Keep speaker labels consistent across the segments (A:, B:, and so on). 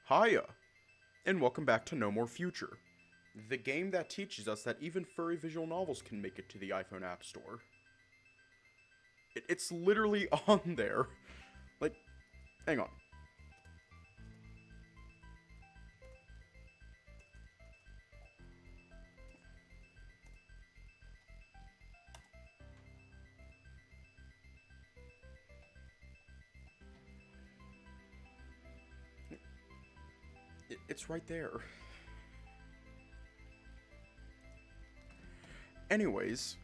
A: Hiya, and welcome back to No More Future, the game that teaches us that even furry visual novels can make it to the iPhone App Store. It's literally on there. Like, hang on. It's right there. Anyways,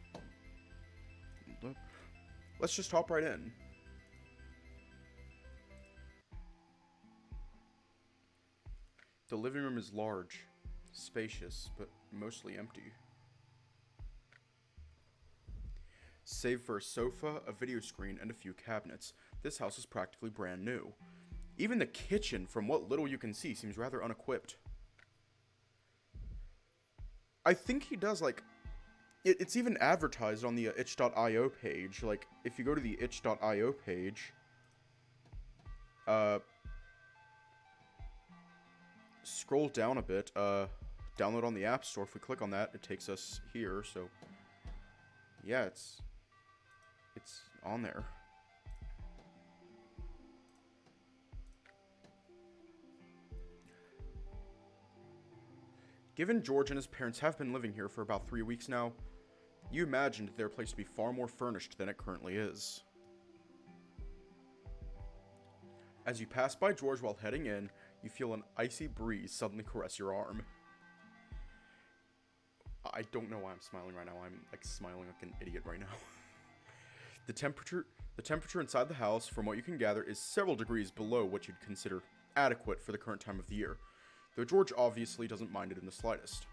A: let's just hop right in. The living room is large, spacious, but mostly empty. Save for a sofa, a video screen, and a few cabinets, this house is practically brand new. Even the kitchen, from what little you can see, seems rather unequipped. I think he does, like, it's even advertised on the itch.io page. Like, if you go to the itch.io page, scroll down a bit, download on the App Store. If we click on that, it takes us here, so, yeah, it's on there. Given George and his parents have been living here for about 3 weeks now, you imagined their place to be far more furnished than it currently is. As you pass by George while heading in, you feel an icy breeze suddenly caress your arm. I don't know why I'm smiling right now. I'm like smiling like an idiot right now. The temperature inside the house, from what you can gather, is several degrees below what you'd consider adequate for the current time of the year, though George obviously doesn't mind it in the slightest.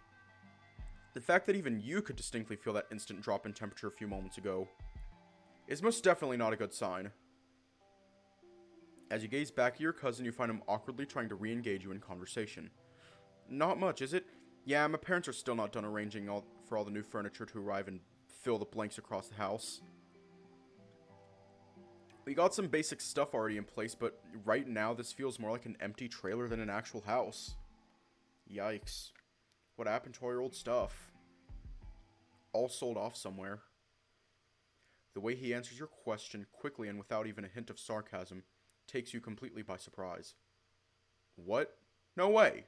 A: The fact that even you could distinctly feel that instant drop in temperature a few moments ago is most definitely not a good sign. As you gaze back at your cousin, you find him awkwardly trying to re-engage you in conversation. Not much, is it? Yeah, my parents are still not done arranging for all the new furniture to arrive and fill the blanks across the house. We got some basic stuff already in place, but right now this feels more like an empty trailer than an actual house. Yikes. What happened to all your old stuff? All sold off somewhere. The way he answers your question quickly and without even a hint of sarcasm takes you completely by surprise. What? No way.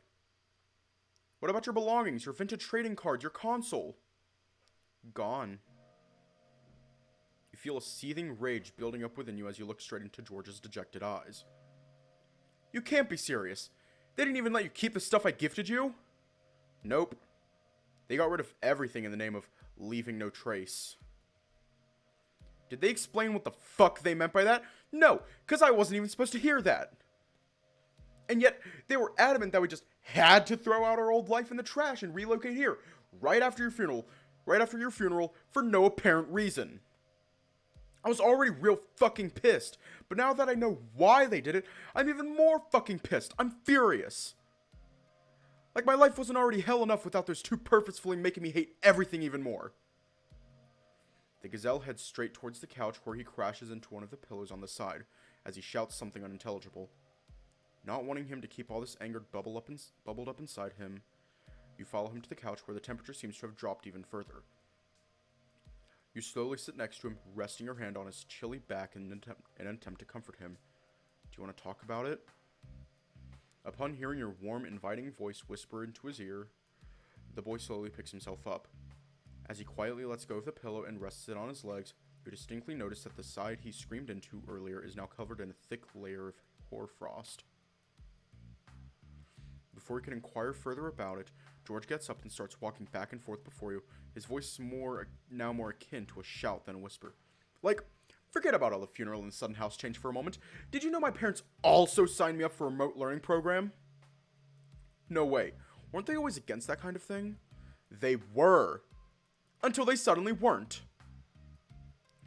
A: What about your belongings, your vintage trading cards, your console? Gone. You feel a seething rage building up within you as you look straight into George's dejected eyes. You can't be serious. They didn't even let you keep the stuff I gifted you? Nope. They got rid of everything in the name of leaving no trace. Did they explain what the fuck they meant by that? No, because I wasn't even supposed to hear that. And yet, they were adamant that we just had to throw out our old life in the trash and relocate here, right after your funeral, for no apparent reason. I was already real fucking pissed, but now that I know why they did it, I'm even more fucking pissed. I'm furious. Like my life wasn't already hell enough without those two purposefully making me hate everything even more. The gazelle heads straight towards the couch where he crashes into one of the pillows on the side as he shouts something unintelligible. Not wanting him to keep all this anger bubbled up inside him, you follow him to the couch where the temperature seems to have dropped even further. You slowly sit next to him, resting your hand on his chilly back in an attempt to comfort him. Do you want to talk about it? Upon hearing your warm, inviting voice whisper into his ear, the boy slowly picks himself up. As he quietly lets go of the pillow and rests it on his legs, you distinctly notice that the side he screamed into earlier is now covered in a thick layer of hoarfrost. Before you can inquire further about it, George gets up and starts walking back and forth before you, his voice now more akin to a shout than a whisper. Like, forget about all the funeral and sudden house change for a moment. Did you know my parents also signed me up for a remote learning program? No way. Weren't they always against that kind of thing? They were. Until they suddenly weren't.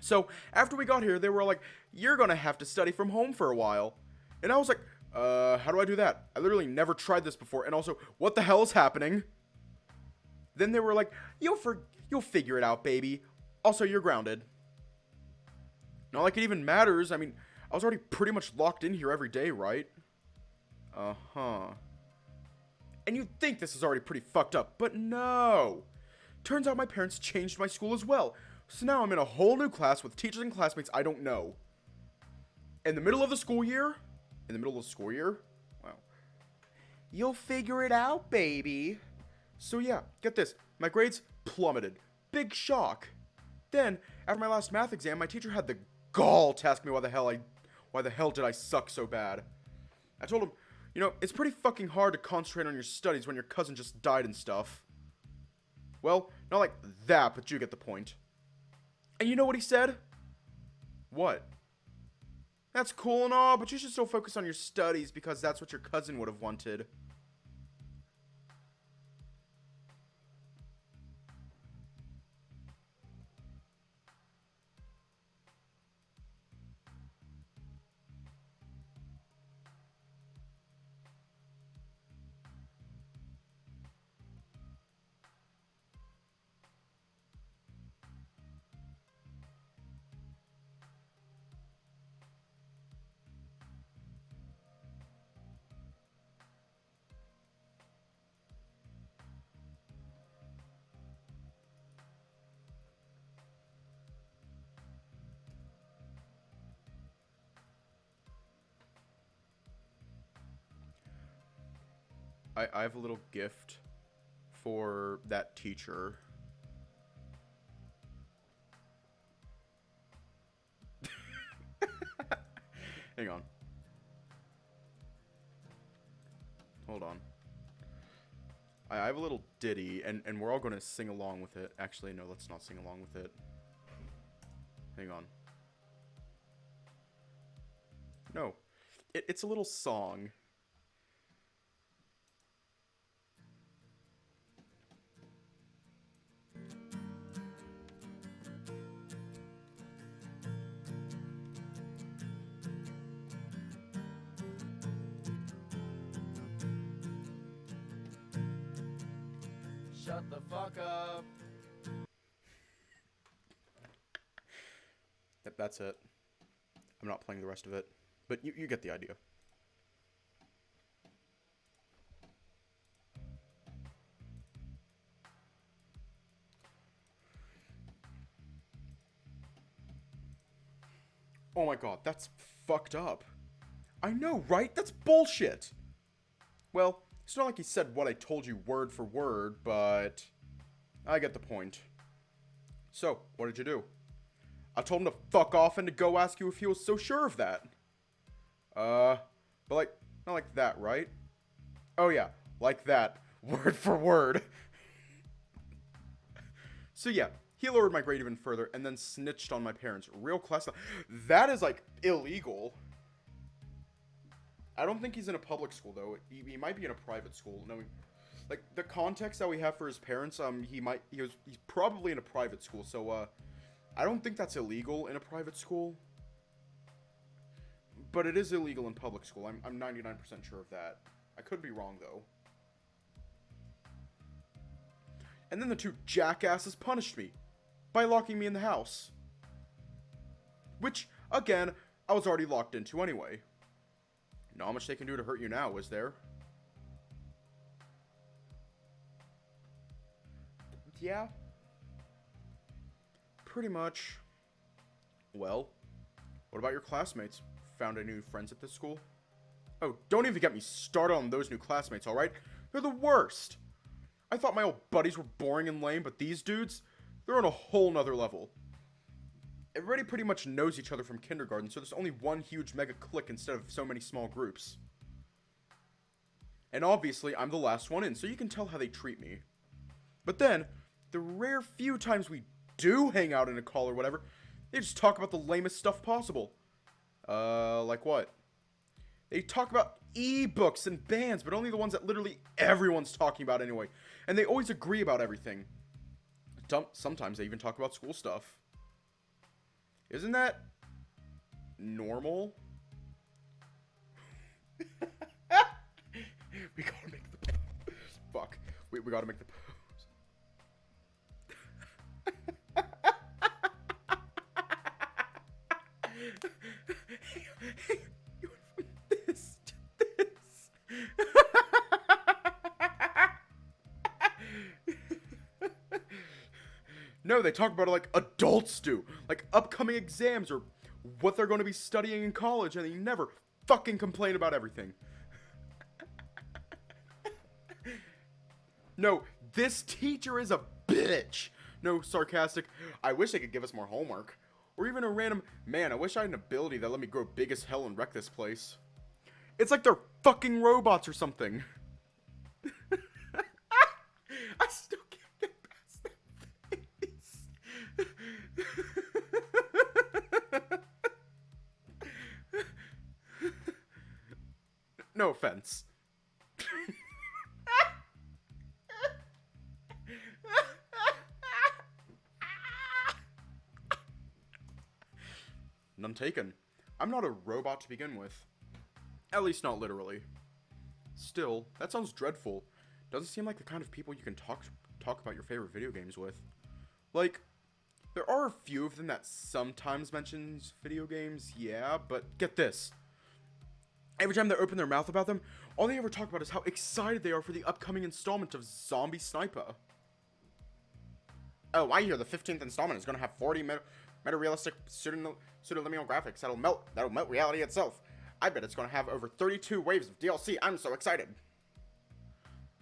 A: So, after we got here, they were like, you're gonna have to study from home for a while. And I was like, how do I do that? I literally never tried this before, and also, what the hell is happening? Then they were like, you'll figure it out, baby. Also, you're grounded. Not like it even matters. I mean, I was already pretty much locked in here every day, right? Uh-huh. And you'd think this is already pretty fucked up, but no! Turns out my parents changed my school as well, so now I'm in a whole new class with teachers and classmates I don't know. In the middle of the school year? In the middle of the school year? Wow. You'll figure it out, baby. So yeah, get this. My grades plummeted. Big shock. Then, after my last math exam, my teacher had the gall to ask me why the hell did I suck so bad. I told him, you know, it's pretty fucking hard to concentrate on your studies when your cousin just died and stuff. Well, not like that, but you get the point. And you know what he said? What? That's cool and all, but you should still focus on your studies because that's what your cousin would have wanted. I have a little gift for that teacher. Hang on. Hold on. I have a little ditty, and we're all going to sing along with it. Actually, no, let's not sing along with it. Hang on. No. It's a little song. Shut the fuck up. Yep, that's it. I'm not playing the rest of it, but you get the idea. Oh my god, that's fucked up. I know, right? That's bullshit. Well, it's not like he said what I told you word for word, but I get the point. So, what did you do? I told him to fuck off and to go ask you if he was so sure of that. But like, not like that, right? Oh yeah, like that, word for word. So yeah, he lowered my grade even further and then snitched on my parents. Real class. That is like illegal. I don't think he's in a public school though. He might be in a private school. No, like the context that we have for his parents, he's probably in a private school. So I don't think that's illegal in a private school. But it is illegal in public school. I'm 99% sure of that. I could be wrong though. And then the two jackasses punished me by locking me in the house. Which, again, I was already locked into anyway. Not much they can do to hurt you now, is there? Yeah. Pretty much. Well, what about your classmates? Found any new friends at this school? Oh, don't even get me started on those new classmates, alright? They're the worst. I thought my old buddies were boring and lame, but these dudes, they're on a whole nother level. Everybody pretty much knows each other from kindergarten, so there's only one huge mega clique instead of so many small groups. And obviously, I'm the last one in, so you can tell how they treat me. But then, the rare few times we do hang out in a call or whatever, they just talk about the lamest stuff possible. Like what? They talk about ebooks and bands, but only the ones that literally everyone's talking about anyway. And they always agree about everything. Sometimes they even talk about school stuff. Isn't that normal? We gotta make the pose. Fuck. We gotta make the pose. Hey, you went from this to this. No, they talk about it like adults do. Like upcoming exams or what they're going to be studying in college, and they never fucking complain about everything. No, this teacher is a bitch. No, sarcastic. I wish they could give us more homework. Or even a random, man, I wish I had an ability that let me grow big as hell and wreck this place. It's like they're fucking robots or something. I still can't get past that face. No offense. None taken. I'm not a robot to begin with. At least not literally. Still, that sounds dreadful. Doesn't seem like the kind of people you can talk about your favorite video games with. Like, there are a few of them that sometimes mentions video games, yeah, but get this. Every time they open their mouth about them, all they ever talk about is how excited they are for the upcoming installment of Zombie Sniper. Oh, I hear the 15th installment is going to have 40 meta-realistic pseudo-liminal graphics that'll melt reality itself. I bet it's going to have over 32 waves of DLC. I'm so excited.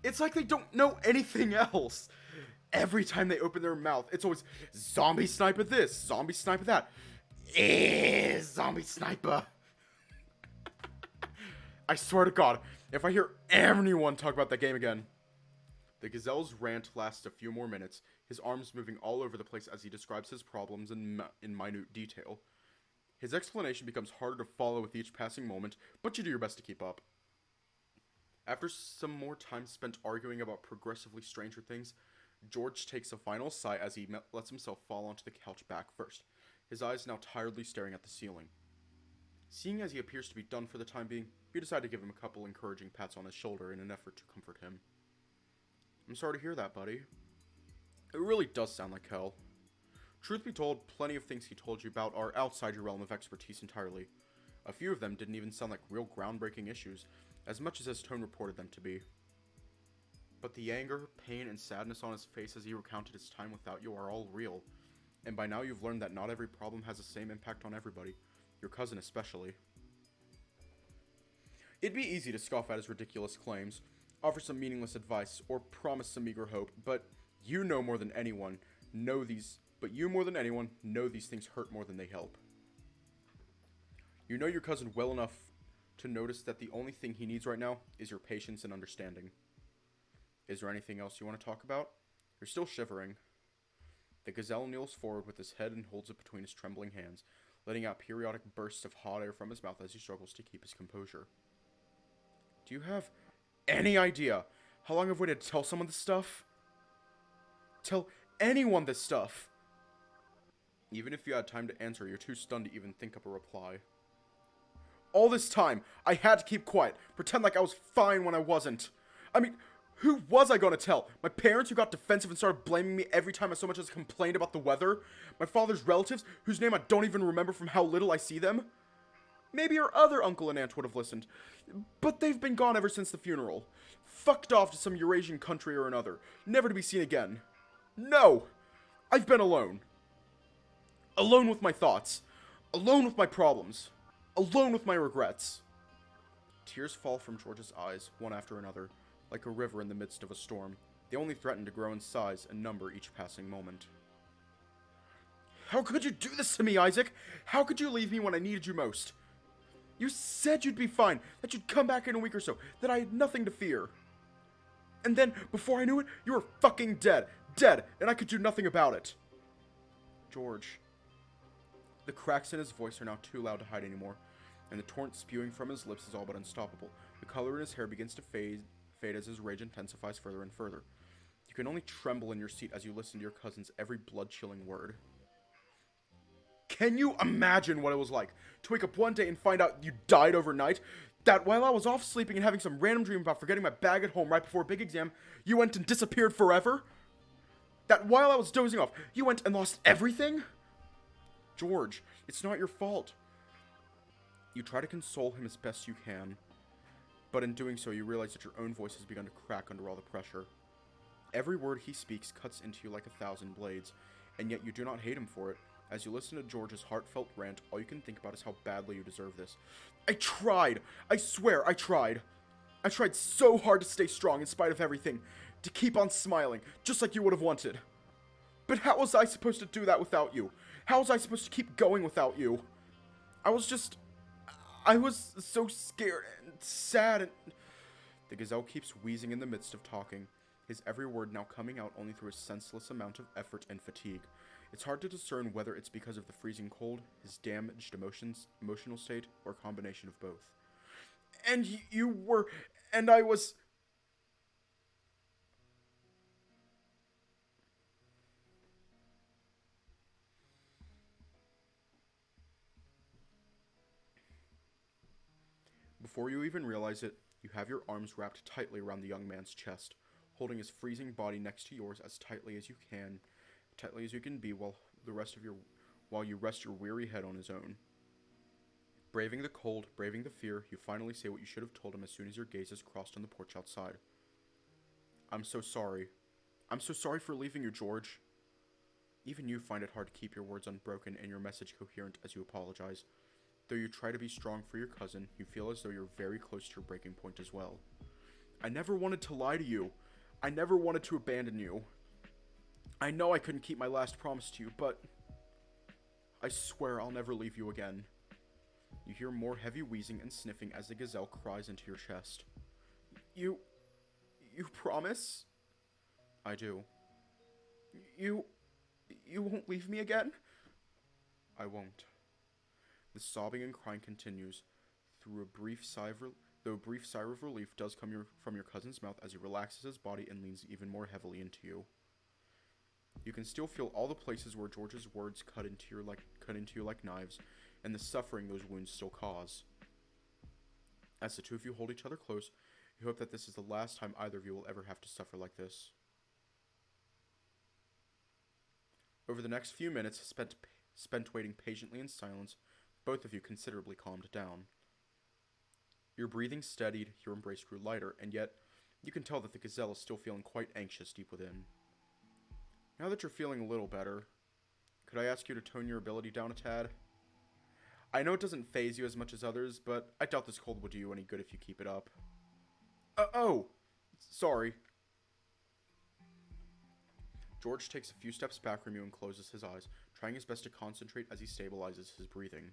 A: It's like they don't know anything else. Every time they open their mouth, it's always Zombie Sniper this, Zombie Sniper that. Zombie Sniper. I swear to God, if I hear anyone talk about that game again. The gazelle's rant lasts a few more minutes, his arms moving all over the place as he describes his problems in minute detail. His explanation becomes harder to follow with each passing moment, but you do your best to keep up. After some more time spent arguing about progressively stranger things, George takes a final sigh as he lets himself fall onto the couch back first, his eyes now tiredly staring at the ceiling. Seeing as he appears to be done for the time being, you decide to give him a couple encouraging pats on his shoulder in an effort to comfort him. I'm sorry to hear that, buddy. It really does sound like hell. Truth be told, plenty of things he told you about are outside your realm of expertise entirely. A few of them didn't even sound like real groundbreaking issues, as much as his tone reported them to be. But the anger, pain, and sadness on his face as he recounted his time without you are all real, and by now you've learned that not every problem has the same impact on everybody, your cousin especially. It'd be easy to scoff at his ridiculous claims, offer some meaningless advice, or promise some meager hope, but you more than anyone know these things hurt more than they help. You know your cousin well enough to notice that the only thing he needs right now is your patience and understanding. Is there anything else you want to talk about? You're still shivering. The gazelle kneels forward with his head and holds it between his trembling hands, letting out periodic bursts of hot air from his mouth as he struggles to keep his composure. Do you have any idea how long I've waited to tell someone this stuff? Tell anyone this stuff! Even if you had time to answer, you're too stunned to even think up a reply. All this time, I had to keep quiet, pretend like I was fine when I wasn't. I mean, who was I gonna tell? My parents who got defensive and started blaming me every time I so much as complained about the weather? My father's relatives, whose name I don't even remember from how little I see them? Maybe your other uncle and aunt would have listened, but they've been gone ever since the funeral. Fucked off to some Eurasian country or another, never to be seen again. No! I've been alone. Alone with my thoughts. Alone with my problems. Alone with my regrets. Tears fall from George's eyes, one after another, like a river in the midst of a storm. They only threaten to grow in size and number each passing moment. How could you do this to me, Isaac? How could you leave me when I needed you most? You said you'd be fine, that you'd come back in a week or so, that I had nothing to fear. And then, before I knew it, you were fucking dead. Dead, and I could do nothing about it. George. The cracks in his voice are now too loud to hide anymore, and the torrent spewing from his lips is all but unstoppable. The color in his hair begins to fade as his rage intensifies further and further. You can only tremble in your seat as you listen to your cousin's every blood-chilling word. Can you imagine what it was like to wake up one day and find out you died overnight? That while I was off sleeping and having some random dream about forgetting my bag at home right before a big exam, you went and disappeared forever? That while I was dozing off, you went and lost everything? George, it's not your fault. You try to console him as best you can, but in doing so you realize that your own voice has begun to crack under all the pressure. Every word he speaks cuts into you like 1,000 blades, and yet you do not hate him for it. As you listen to George's heartfelt rant, all you can think about is how badly you deserve this. I tried! I swear, I tried! I tried so hard to stay strong in spite of everything, to keep on smiling, just like you would have wanted. But how was I supposed to do that without you? How was I supposed to keep going without you? I was so scared and sad and... The gazelle keeps wheezing in the midst of talking, his every word now coming out only through a senseless amount of effort and fatigue. It's hard to discern whether it's because of the freezing cold, his damaged emotional state, or a combination of both. And you were, and I was... Before you even realize it, you have your arms wrapped tightly around the young man's chest, holding his freezing body next to yours as tightly as you can be while you rest your weary head on his own. Braving the cold, braving the fear, you finally say what you should have told him as soon as your gazes crossed on the porch outside. I'm so sorry. I'm so sorry for leaving you, George. Even you find it hard to keep your words unbroken and your message coherent as you apologize. Though you try to be strong for your cousin, you feel as though you're very close to your breaking point as well. I never wanted to lie to you. I never wanted to abandon you. I know I couldn't keep my last promise to you, but I swear I'll never leave you again. You hear more heavy wheezing and sniffing as the gazelle cries into your chest. You promise? I do. You won't leave me again? I won't. The sobbing and crying continues, though a brief sigh of relief does come from your cousin's mouth as he relaxes his body and leans even more heavily into you. You can still feel all the places where George's words cut into you like knives, and the suffering those wounds still cause. As the two of you hold each other close, you hope that this is the last time either of you will ever have to suffer like this. Over the next few minutes spent waiting patiently in silence, both of you considerably calmed down. Your breathing steadied, your embrace grew lighter, and yet you can tell that the gazelle is still feeling quite anxious deep within. Now that you're feeling a little better, could I ask you to tone your ability down a tad? I know it doesn't faze you as much as others, but I doubt this cold will do you any good if you keep it up. Sorry. George takes a few steps back from you and closes his eyes, trying his best to concentrate as he stabilizes his breathing.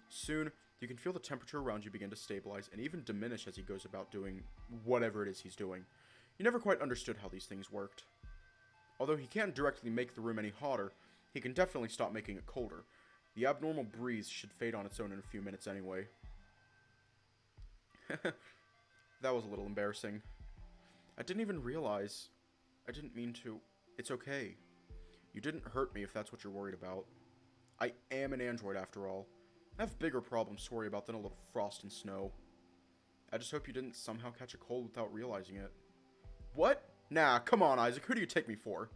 A: Soon, you can feel the temperature around you begin to stabilize and even diminish as he goes about doing whatever it is he's doing. You never quite understood how these things worked. Although he can't directly make the room any hotter, he can definitely stop making it colder. The abnormal breeze should fade on its own in a few minutes anyway. That was a little embarrassing. I didn't even realize. I didn't mean to. It's okay. You didn't hurt me if that's what you're worried about. I am an android after all. I have bigger problems to worry about than a little frost and snow. I just hope you didn't somehow catch a cold without realizing it. What? Nah, come on, Isaac. Who do you take me for?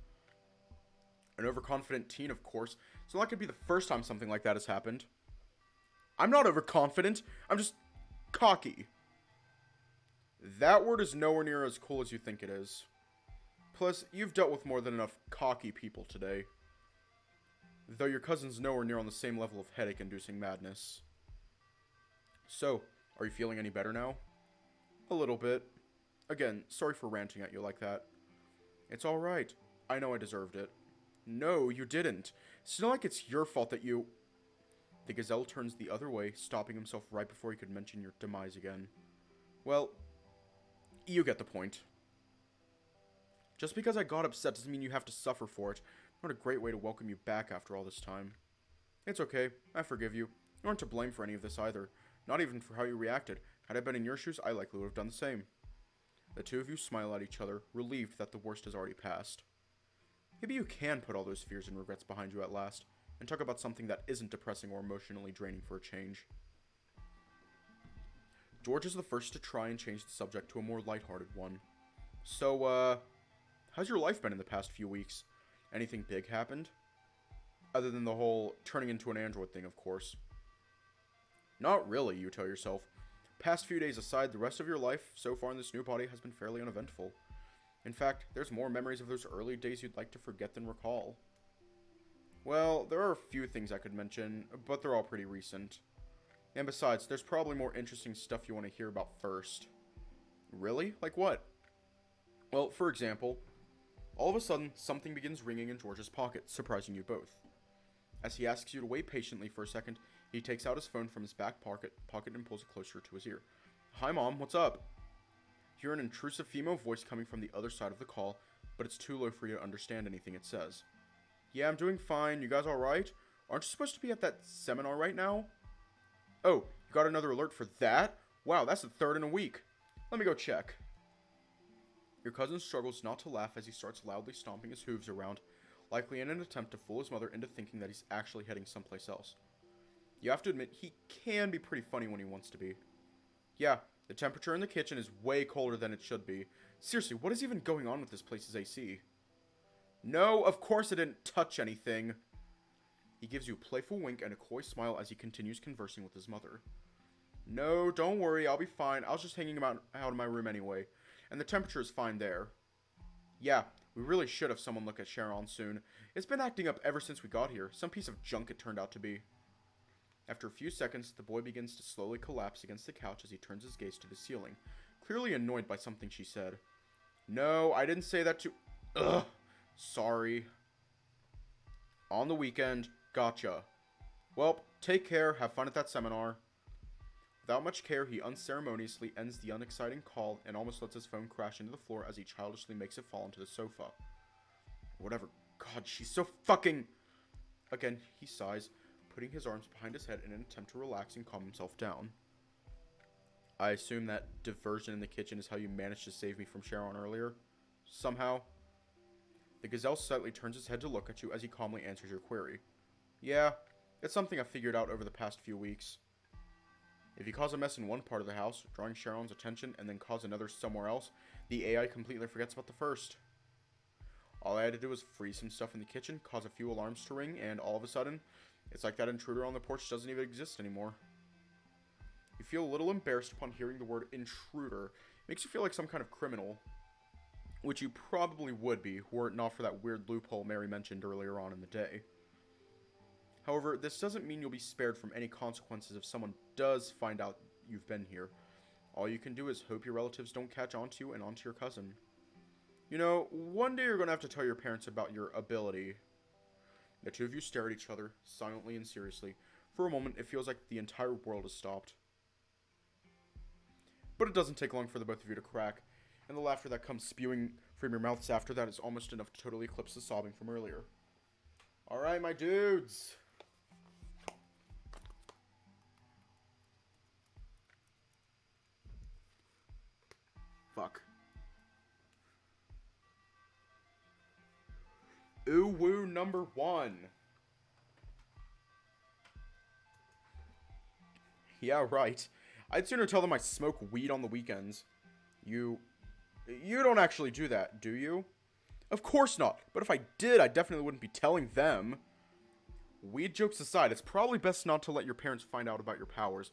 A: An overconfident teen, of course. So that could be the first time something like that has happened. I'm not overconfident. I'm just cocky. That word is nowhere near as cool as you think it is. Plus, you've dealt with more than enough cocky people today. Though your cousin's nowhere near on the same level of headache-inducing madness. So, are you feeling any better now? A little bit. Again, sorry for ranting at you like that. It's alright. I know I deserved it. No, you didn't. It's not like it's your fault that you... The gazelle turns the other way, stopping himself right before he could mention your demise again. Well, you get the point. Just because I got upset doesn't mean you have to suffer for it. What a great way to welcome you back after all this time. It's okay. I forgive you. You aren't to blame for any of this either. Not even for how you reacted. Had I been in your shoes, I likely would have done the same. The two of you smile at each other, relieved that the worst has already passed. Maybe you can put all those fears and regrets behind you at last, and talk about something that isn't depressing or emotionally draining for a change. George is the first to try and change the subject to a more lighthearted one. So, how's your life been in the past few weeks? Anything big happened? Other than the whole turning into an android thing, of course. Not really, you tell yourself. Past few days aside, the rest of your life so far in this new body has been fairly uneventful. In fact, there's more memories of those early days you'd like to forget than recall. Well, there are a few things I could mention, but they're all pretty recent. And besides, there's probably more interesting stuff you want to hear about first. Really? Like what? Well, for example, all of a sudden, something begins ringing in George's pocket, surprising you both. As he asks you to wait patiently for a second, he takes out his phone from his back pocket and pulls it closer to his ear. Hi, Mom, what's up? You hear an intrusive female voice coming from the other side of the call, but it's too low for you to understand anything it says. Yeah, I'm doing fine. You guys alright? Aren't you supposed to be at that seminar right now? Oh, you got another alert for that? Wow, that's the third in a week. Let me go check. Your cousin struggles not to laugh as he starts loudly stomping his hooves around, likely in an attempt to fool his mother into thinking that he's actually heading someplace else. You have to admit, he can be pretty funny when he wants to be. Yeah, the temperature in the kitchen is way colder than it should be. Seriously, what is even going on with this place's AC? No, of course it didn't touch anything. He gives you a playful wink and a coy smile as he continues conversing with his mother. No, don't worry, I'll be fine. I was just hanging out in my room anyway. And the temperature is fine there. Yeah, we really should have someone look at Sharon soon. It's been acting up ever since we got here. Some piece of junk it turned out to be. After a few seconds, the boy begins to slowly collapse against the couch as he turns his gaze to the ceiling, clearly annoyed by something she said. No, I didn't say that to... Ugh. Sorry. On the weekend. Gotcha. Well, take care. Have fun at that seminar. Without much care, he unceremoniously ends the unexciting call and almost lets his phone crash into the floor as he childishly makes it fall onto the sofa. Whatever. God, she's so fucking... Again, he sighs, putting his arms behind his head in an attempt to relax and calm himself down. I assume that diversion in the kitchen is how you managed to save me from Sharon earlier? Somehow? The gazelle slightly turns his head to look at you as he calmly answers your query. Yeah, it's something I've figured out over the past few weeks. If you cause a mess in one part of the house, drawing Sharon's attention, and then cause another somewhere else, the AI completely forgets about the first. All I had to do was freeze some stuff in the kitchen, cause a few alarms to ring, and all of a sudden, it's like that intruder on the porch doesn't even exist anymore. You feel a little embarrassed upon hearing the word intruder. It makes you feel like some kind of criminal. Which you probably would be, were it not for that weird loophole Mary mentioned earlier on in the day. However, this doesn't mean you'll be spared from any consequences if someone does find out you've been here. All you can do is hope your relatives don't catch on to you and onto your cousin. You know, one day you're going to have to tell your parents about your ability. The two of you stare at each other, silently and seriously. For a moment, it feels like the entire world has stopped. But it doesn't take long for the both of you to crack, and the laughter that comes spewing from your mouths after that is almost enough to totally eclipse the sobbing from earlier. Alright, my dudes. Fuck. Ooh woo number 1. Yeah, right. I'd sooner tell them I smoke weed on the weekends. You don't actually do that, do you? Of course not. But if I did, I definitely wouldn't be telling them. Weed jokes aside, it's probably best not to let your parents find out about your powers.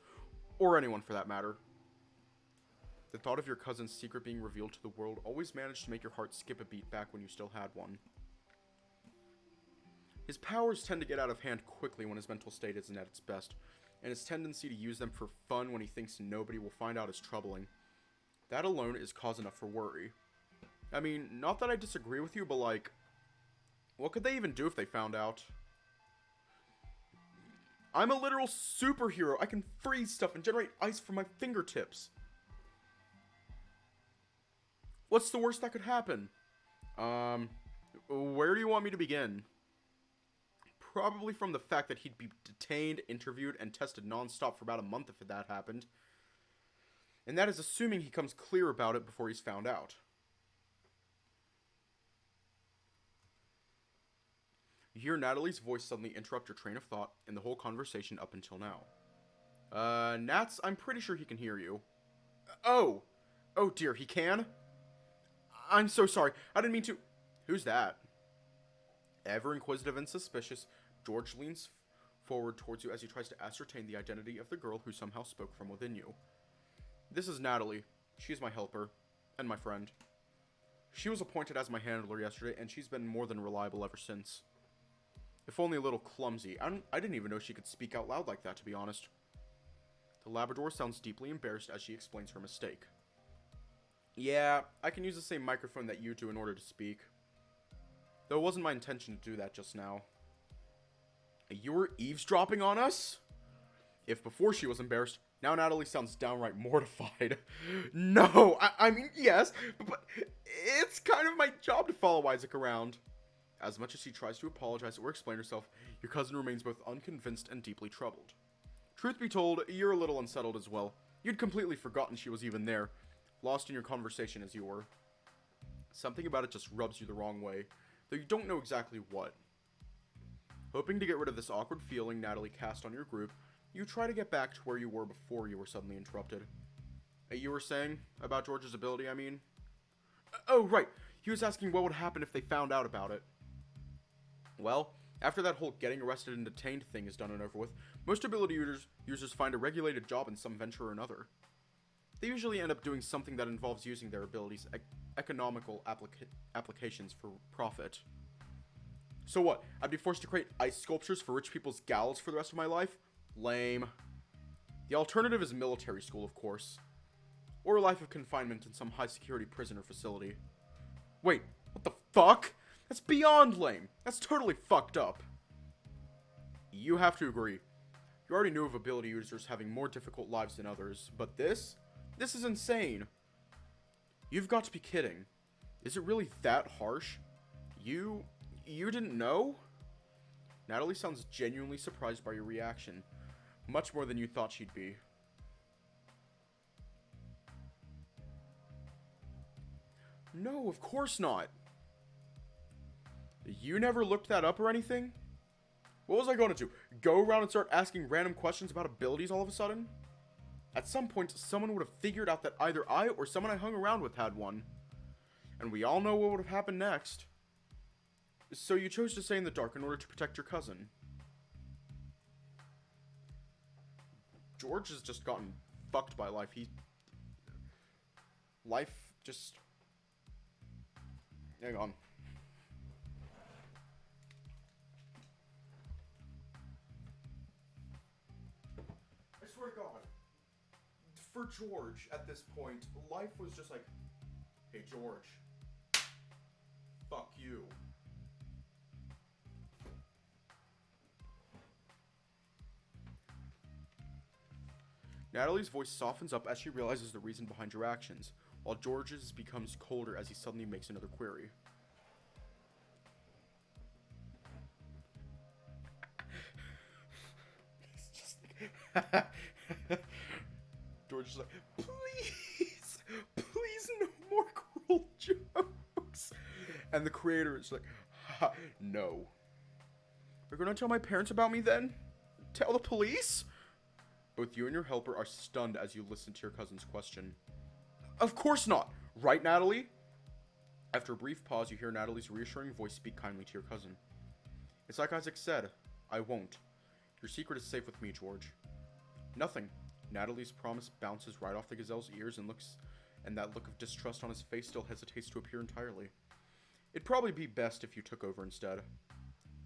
A: Or anyone for that matter. The thought of your cousin's secret being revealed to the world always managed to make your heart skip a beat back when you still had one. His powers tend to get out of hand quickly when his mental state isn't at its best, and his tendency to use them for fun when he thinks nobody will find out is troubling. That alone is cause enough for worry. I mean, not that I disagree with you, but like, what could they even do if they found out? I'm a literal superhero. I can freeze stuff and generate ice from my fingertips. What's the worst that could happen? Where do you want me to begin? Probably from the fact that he'd be detained, interviewed, and tested non-stop for about a month if that happened. And that is assuming he comes clear about it before he's found out. You hear Natalie's voice suddenly interrupt your train of thought and the whole conversation up until now. Nats, I'm pretty sure he can hear you. Oh dear, he can? I'm so sorry, I didn't mean to... Who's that? Ever inquisitive and suspicious, George leans forward towards you as he tries to ascertain the identity of the girl who somehow spoke from within you. This is Natalie. She's my helper. And my friend. She was appointed as my handler yesterday, and she's been more than reliable ever since. if only a little clumsy. I didn't even know she could speak out loud like that, to be honest. The Labrador sounds deeply embarrassed as she explains her mistake. Yeah, I can use the same microphone that you do in order to speak. Though it wasn't my intention to do that just now. You were eavesdropping on us? If before she was embarrassed, now Natalie sounds downright mortified. No, I mean, yes, but it's kind of my job to follow Isaac around. As much as she tries to apologize or explain herself, your cousin remains both unconvinced and deeply troubled. Truth be told, you're a little unsettled as well. You'd completely forgotten she was even there, lost in your conversation as you were. Something about it just rubs you the wrong way, though you don't know exactly what. Hoping to get rid of this awkward feeling Natalie cast on your group, you try to get back to where you were before you were suddenly interrupted. You were saying? About George's ability, I mean? Oh, right. He was asking what would happen if they found out about it. Well, after that whole getting arrested and detained thing is done and over with, most ability users find a regulated job in some venture or another. They usually end up doing something that involves using their abilities' economical applications for profit. So what? I'd be forced to create ice sculptures for rich people's gals for the rest of my life? Lame. The alternative is military school, of course. Or a life of confinement in some high-security prison or facility. Wait, what the fuck? That's beyond lame. That's totally fucked up. You have to agree. You already knew of ability users having more difficult lives than others, but this is insane. You've got to be kidding. Is it really that harsh? You didn't know? Natalie sounds genuinely surprised by your reaction. Much more than you thought she'd be. No, of course not. You never looked that up or anything? What was I going to do? Go around and start asking random questions about abilities all of a sudden? At some point, someone would have figured out that either I or someone I hung around with had one. And we all know what would have happened next. So you chose to stay in the dark in order to protect your cousin. George has just gotten fucked by life. Life just... Hang on. I swear to God. For George, at this point, life was just like, hey George, fuck you. Natalie's voice softens up as she realizes the reason behind your actions, while George's becomes colder as he suddenly makes another query. It's just like... George is like, please no more cruel jokes. And the creator is like, no. You're gonna tell my parents about me then? Tell the police? Both you and your helper are stunned as you listen to your cousin's question. Of course not! Right, Natalie? After a brief pause, you hear Natalie's reassuring voice speak kindly to your cousin. It's like Isaac said, I won't. Your secret is safe with me, George. Nothing. Natalie's promise bounces right off the gazelle's ears and that look of distrust on his face still hesitates to appear entirely. It'd probably be best if you took over instead.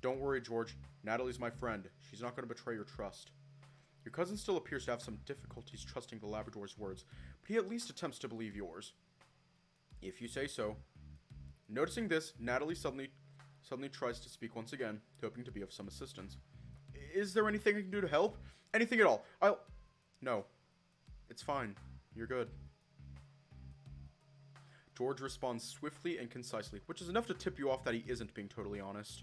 A: Don't worry, George. Natalie's my friend. She's not going to betray your trust. Your cousin still appears to have some difficulties trusting the Labrador's words, but he at least attempts to believe yours. If you say so. Noticing this, Natalie suddenly tries to speak once again, hoping to be of some assistance. Is there anything I can do to help? Anything at all. No. It's fine. You're good. George responds swiftly and concisely, which is enough to tip you off that he isn't being totally honest.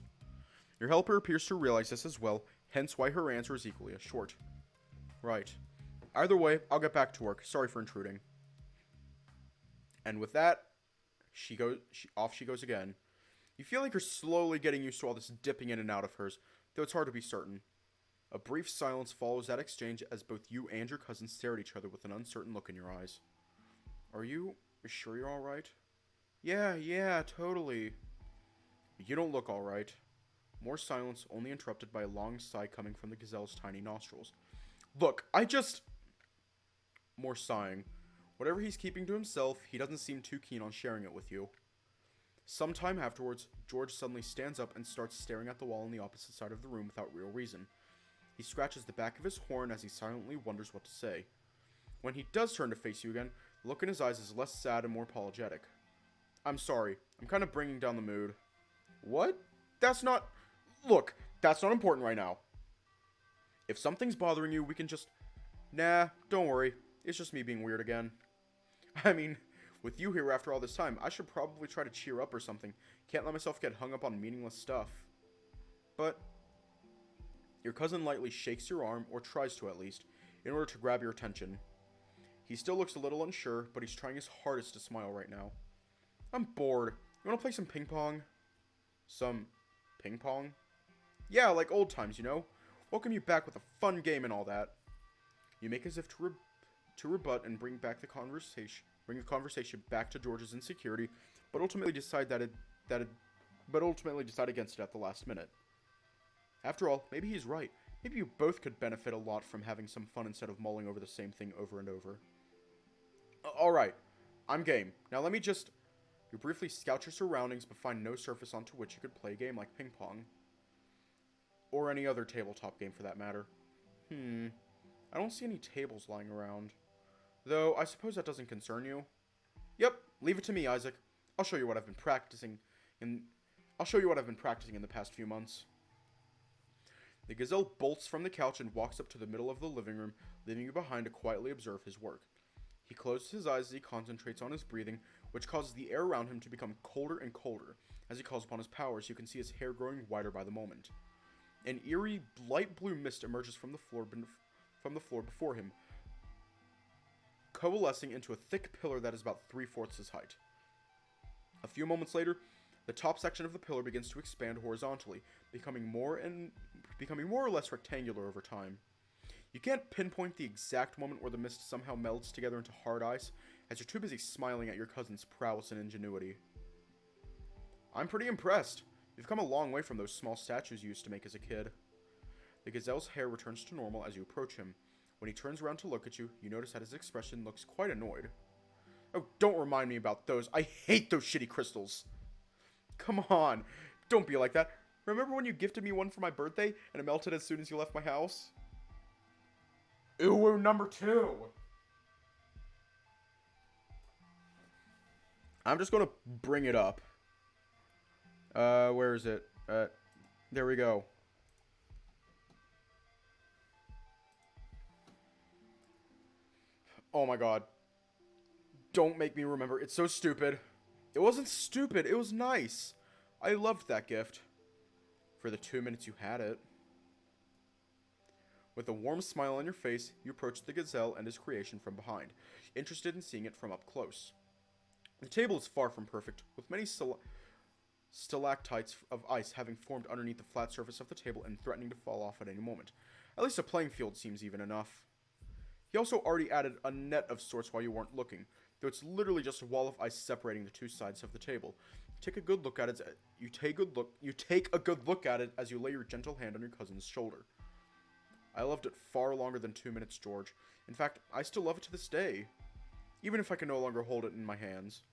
A: Your helper appears to realize this as well, hence why her answer is equally as short. Right. Either way, I'll get back to work. Sorry for intruding. And with that, off she goes again. You feel like you're slowly getting used to all this dipping in and out of hers, though it's hard to be certain. A brief silence follows that exchange as both you and your cousin stare at each other with an uncertain look in your eyes. Are you sure you're alright? Yeah, totally. You don't look alright. More silence, only interrupted by a long sigh coming from the gazelle's tiny nostrils. Look, More sighing. Whatever he's keeping to himself, he doesn't seem too keen on sharing it with you. Sometime afterwards, George suddenly stands up and starts staring at the wall on the opposite side of the room without real reason. He scratches the back of his horn as he silently wonders what to say. When he does turn to face you again, the look in his eyes is less sad and more apologetic. I'm sorry, I'm kind of bringing down the mood. What? That's not... Look, that's not important right now. If something's bothering you, we can just... Nah, don't worry. It's just me being weird again. I mean, with you here after all this time, I should probably try to cheer up or something. Can't let myself get hung up on meaningless stuff. But... Your cousin lightly shakes your arm, or tries to at least, in order to grab your attention. He still looks a little unsure, but he's trying his hardest to smile right now. I'm bored. You want to play some ping pong? Some ping pong? Yeah, like old times, you know? Welcome you back with a fun game and all that. You make as if to rebut and bring the conversation back to George's insecurity, but ultimately decide against it at the last minute. After all, maybe he's right. Maybe you both could benefit a lot from having some fun instead of mulling over the same thing over and over. Alright, I'm game. Now let me just... You briefly scout your surroundings, but find no surface onto which you could play a game like ping pong. Or any other tabletop game for that matter. I don't see any tables lying around. Though, I suppose that doesn't concern you. Yep, leave it to me, Isaac. I'll show you what I've been practicing in the past few months. The gazelle bolts from the couch and walks up to the middle of the living room, leaving you behind to quietly observe his work. He closes his eyes as he concentrates on his breathing, which causes the air around him to become colder and colder. As he calls upon his powers, you can see his hair growing whiter by the moment. An eerie, light blue mist emerges from the floor before him, coalescing into a thick pillar that is about 3/4 his height. A few moments later, the top section of the pillar begins to expand horizontally, becoming more or less rectangular over time. You can't pinpoint the exact moment where the mist somehow melds together into hard ice, as you're too busy smiling at your cousin's prowess and ingenuity. I'm pretty impressed. You've come a long way from those small statues you used to make as a kid. The gazelle's hair returns to normal as you approach him. When he turns around to look at you, you notice that his expression looks quite annoyed. Oh, don't remind me about those. I hate those shitty crystals. Come on, don't be like that. Remember when you gifted me one for my birthday and it melted as soon as you left my house? Ooh, number 2. I'm just gonna bring it up. Where is it? There we go. Oh my god. Don't make me remember. It's so stupid. It wasn't stupid. It was nice. I loved that gift. For the 2 minutes you had it. With a warm smile on your face, you approach the gazelle and his creation from behind, interested in seeing it from up close. The table is far from perfect, with many stalactites of ice having formed underneath the flat surface of the table and threatening to fall off at any moment. At least a playing field seems even enough. He also already added a net of sorts while you weren't looking, though it's literally just a wall of ice separating the two sides of the table. You take a good look at it as you lay your gentle hand on your cousin's shoulder. I loved it far longer than 2 minutes, George. In fact, I still love it to this day, even if I can no longer hold it in my hands.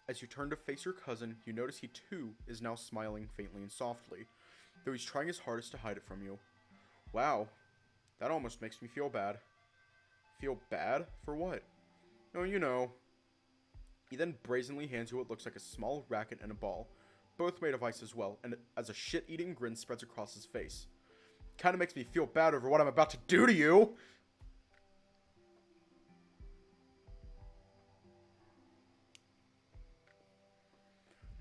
A: As you turn to face your cousin, you notice he too is now smiling faintly and softly, though he's trying his hardest to hide it from you. Wow, that almost makes me feel bad. Feel bad? For what? Oh, you know. He then brazenly hands you what looks like a small racket and a ball, both made of ice as well, and as a shit-eating grin spreads across his face. Kinda makes me feel bad over what I'm about to do to you!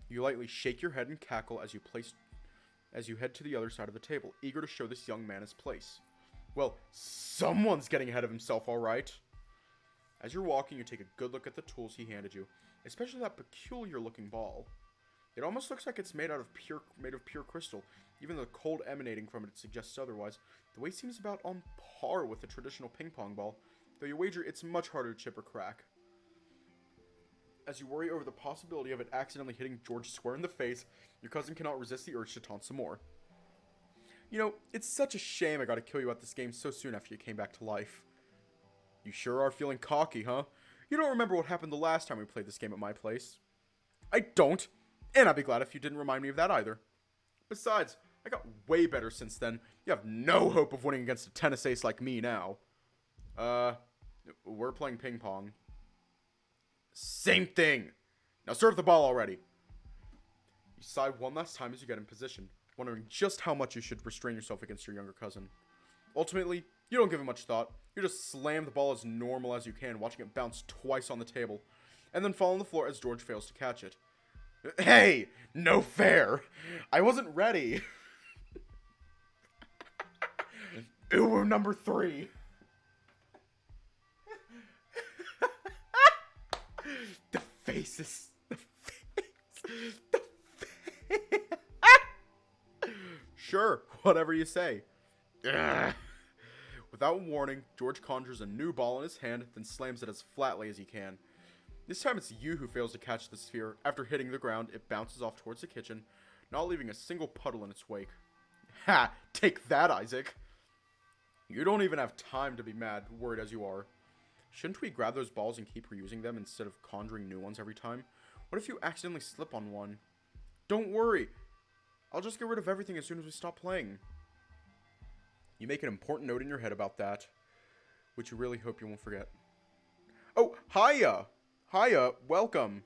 A: You lightly shake your head and cackle as you head to the other side of the table, eager to show this young man his place. Well, someone's getting ahead of himself, alright. As you're walking, you take a good look at the tools he handed you, especially that peculiar-looking ball. It almost looks like it's made of pure crystal, even though the cold emanating from it suggests otherwise. The weight seems about on par with a traditional ping pong ball, though you wager it's much harder to chip or crack. As you worry over the possibility of it accidentally hitting George square in the face, your cousin cannot resist the urge to taunt some more. You know, it's such a shame I gotta kill you at this game so soon after you came back to life. You sure are feeling cocky, huh? You don't remember what happened the last time we played this game at my place. I don't. And I'd be glad if you didn't remind me of that either. Besides, I got way better since then. You have no hope of winning against a tennis ace like me now. We're playing ping pong. Same thing. Now serve the ball already. You sigh one last time as you get in position, wondering just how much you should restrain yourself against your younger cousin. Ultimately, you don't give it much thought. You just slam the ball as normal as you can, watching it bounce twice on the table, and then fall on the floor as George fails to catch it. Hey, no fair. I wasn't ready. Ooh, number 3. The faces. The face. The face. Sure, whatever you say. Ugh. Without warning, George conjures a new ball in his hand, then slams it as flatly as he can. This time it's you who fails to catch the sphere. After hitting the ground, it bounces off towards the kitchen, not leaving a single puddle in its wake. Ha! Take that, Isaac! You don't even have time to be mad, worried as you are. Shouldn't we grab those balls and keep reusing them instead of conjuring new ones every time? What if you accidentally slip on one? Don't worry! I'll just get rid of everything as soon as we stop playing. You make an important note in your head about that, which you really hope you won't forget. Oh, hiya! Hiya, welcome!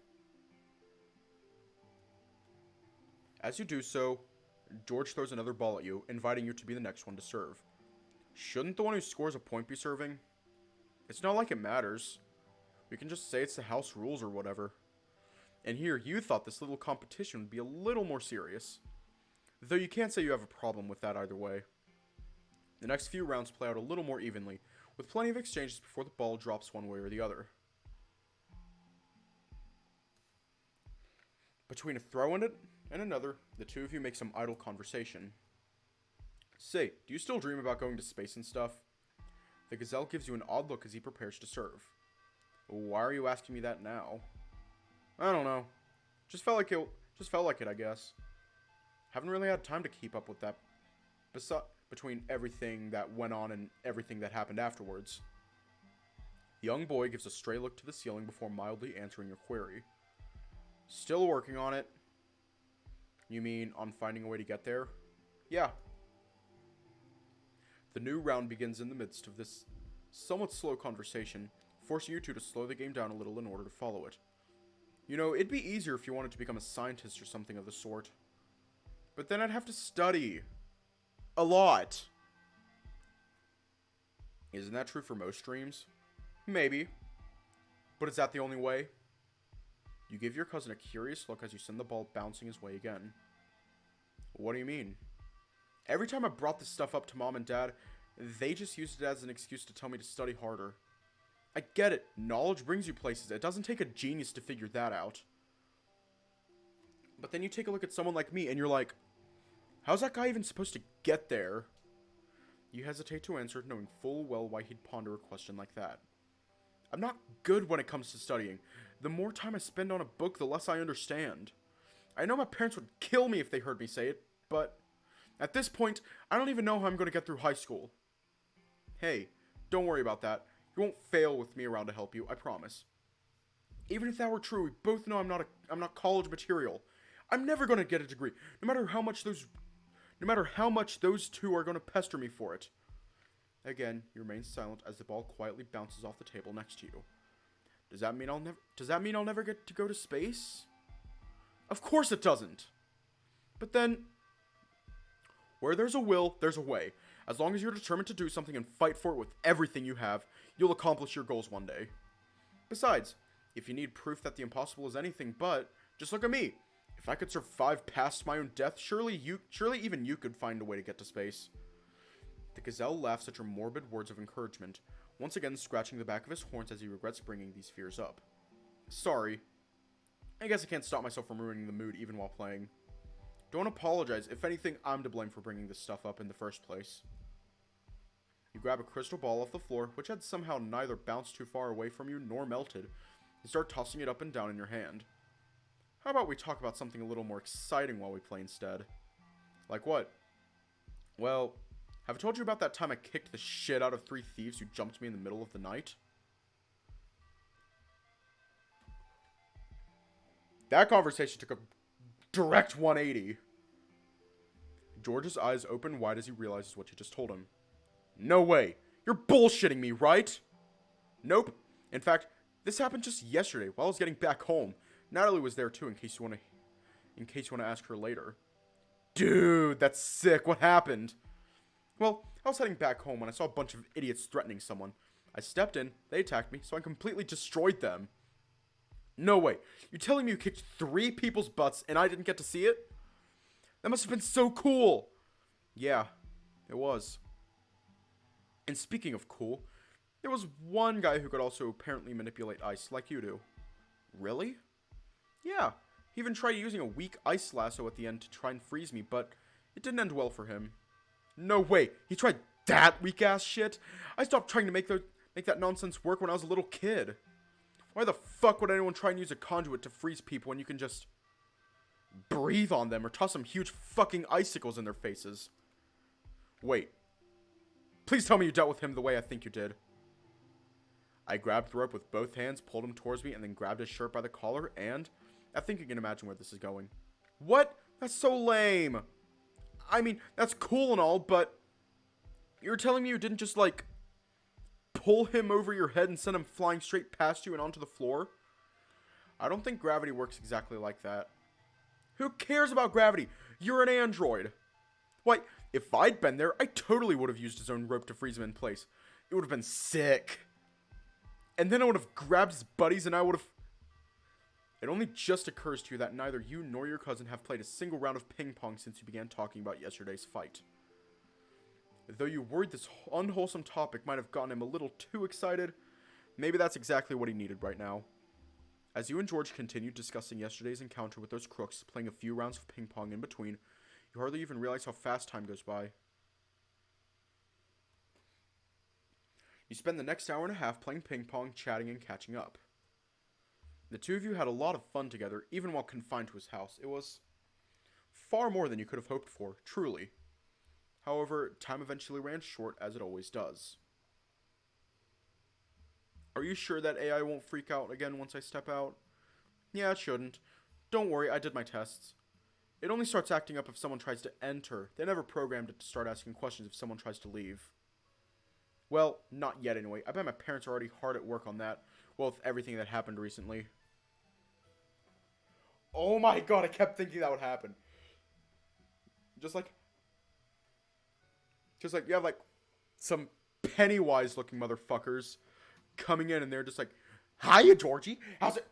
A: As you do so, George throws another ball at you, inviting you to be the next one to serve. Shouldn't the one who scores a point be serving? It's not like it matters. We can just say it's the house rules or whatever. And here, you thought this little competition would be a little more serious. Though you can't say you have a problem with that either way. The next few rounds play out a little more evenly, with plenty of exchanges before the ball drops one way or the other. Between a throw in it and another, the two of you make some idle conversation. Say, do you still dream about going to space and stuff? The gazelle gives you an odd look as he prepares to serve. Why are you asking me that now? I don't know. Just felt like it, I guess. Haven't really had time to keep up with that. Between everything that went on and everything that happened afterwards. The young boy gives a stray look to the ceiling before mildly answering your query. Still working on it. You mean on finding a way to get there? Yeah. The new round begins in the midst of this somewhat slow conversation, forcing you two to slow the game down a little in order to follow it. You know, it'd be easier if you wanted to become a scientist or something of the sort. But then I'd have to study. A lot. Isn't that true for most dreams? Maybe. But is that the only way? You give your cousin a curious look as you send the ball bouncing his way again. What do you mean? Every time I brought this stuff up to Mom and Dad, they just used it as an excuse to tell me to study harder. I get it. Knowledge brings you places. It doesn't take a genius to figure that out. But then you take a look at someone like me and you're like, how's that guy even supposed to get there? You hesitate to answer, knowing full well why he'd ponder a question like that. I'm not good when it comes to studying. The more time I spend on a book, the less I understand. I know my parents would kill me if they heard me say it, but at this point, I don't even know how I'm going to get through high school. Hey, don't worry about that. You won't fail with me around to help you, I promise. Even if that were true, we both know I'm not college material. I'm never going to get a degree, no matter how much those two are going to pester me for it. Again, you remain silent as the ball quietly bounces off the table next to you. Does that mean I'll never get to go to space? Of course it doesn't. But then, where there's a will, there's a way. As long as you're determined to do something and fight for it with everything you have, you'll accomplish your goals one day. Besides, if you need proof that the impossible is anything but, just look at me. If I could survive past my own death, surely even you could find a way to get to space. The gazelle laughs at your morbid words of encouragement, once again scratching the back of his horns as he regrets bringing these fears up. Sorry. I guess I can't stop myself from ruining the mood even while playing. Don't apologize. If anything, I'm to blame for bringing this stuff up in the first place. You grab a crystal ball off the floor, which had somehow neither bounced too far away from you nor melted, and start tossing it up and down in your hand. How about we talk about something a little more exciting while we play instead? Like what? Well, have I told you about that time I kicked the shit out of 3 thieves who jumped me in the middle of the night? That conversation took a direct 180. George's eyes open wide as he realizes what you just told him. No way. You're bullshitting me, right? Nope. In fact, this happened just yesterday while I was getting back home. Natalie was there too in case you want to ask her later. Dude, that's sick. What happened? Well, I was heading back home when I saw a bunch of idiots threatening someone. I stepped in, they attacked me, so I completely destroyed them. No way. You're telling me you kicked 3 people's butts and I didn't get to see it? That must have been so cool. Yeah, it was. And speaking of cool, there was one guy who could also apparently manipulate ice like you do. Really? Yeah. He even tried using a weak ice lasso at the end to try and freeze me, but it didn't end well for him. No way. He tried that weak ass shit? I stopped trying to make that nonsense work when I was a little kid. Why the fuck would anyone try and use a conduit to freeze people when you can just breathe on them or toss some huge fucking icicles in their faces? Wait. Please tell me you dealt with him the way I think you did. I grabbed the rope with both hands, pulled him towards me, and then grabbed his shirt by the collar, and I think you can imagine where this is going. What? That's so lame. I mean, that's cool and all, but you're telling me you didn't just, like, pull him over your head and send him flying straight past you and onto the floor? I don't think gravity works exactly like that. Who cares about gravity? You're an android. Why, if I'd been there, I totally would have used his own rope to freeze him in place. It would have been sick. And then I would have grabbed his buddies and I would have... It only just occurs to you that neither you nor your cousin have played a single round of ping pong since you began talking about yesterday's fight. Though you worried this unwholesome topic might have gotten him a little too excited, maybe that's exactly what he needed right now. As you and George continued discussing yesterday's encounter with those crooks, playing a few rounds of ping pong in between, you hardly even realize how fast time goes by. You spend the next hour and a half playing ping pong, chatting, and catching up. The two of you had a lot of fun together, even while confined to his house. It was far more than you could have hoped for, truly. However, time eventually ran short, as it always does. Are you sure that AI won't freak out again once I step out? Yeah, it shouldn't. Don't worry, I did my tests. It only starts acting up if someone tries to enter. They never programmed it to start asking questions if someone tries to leave. Well, not yet anyway. I bet my parents are already hard at work on that. Well, with everything that happened recently. Oh my god, I kept thinking that would happen. Just like you have like some Pennywise looking motherfuckers coming in and they're just like, "Hiya, Georgie. How's it?"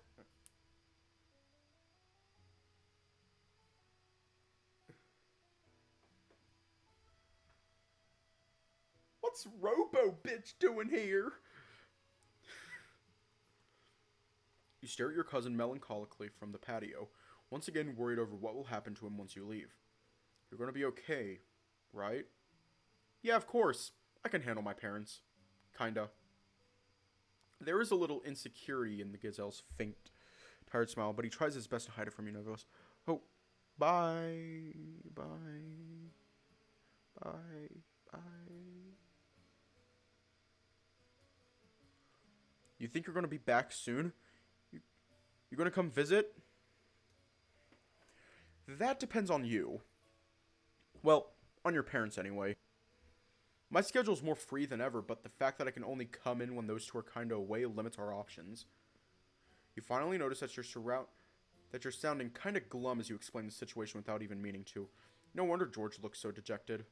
A: What's Robo bitch doing here? You stare at your cousin melancholically from the patio, once again worried over what will happen to him once you leave. You're going to be okay, right? Yeah, of course. I can handle my parents. Kinda. There is a little insecurity in the gazelle's faint, tired smile, but he tries his best to hide it from you and goes, "Oh, bye, bye, bye, bye." You think you're going to be back soon? You're going to come visit? That depends on you. Well, on your parents anyway. My schedule's more free than ever, but the fact that I can only come in when those two are kinda away limits our options. You finally notice that you're sounding kinda glum as you explain the situation without even meaning to. No wonder George looks so dejected.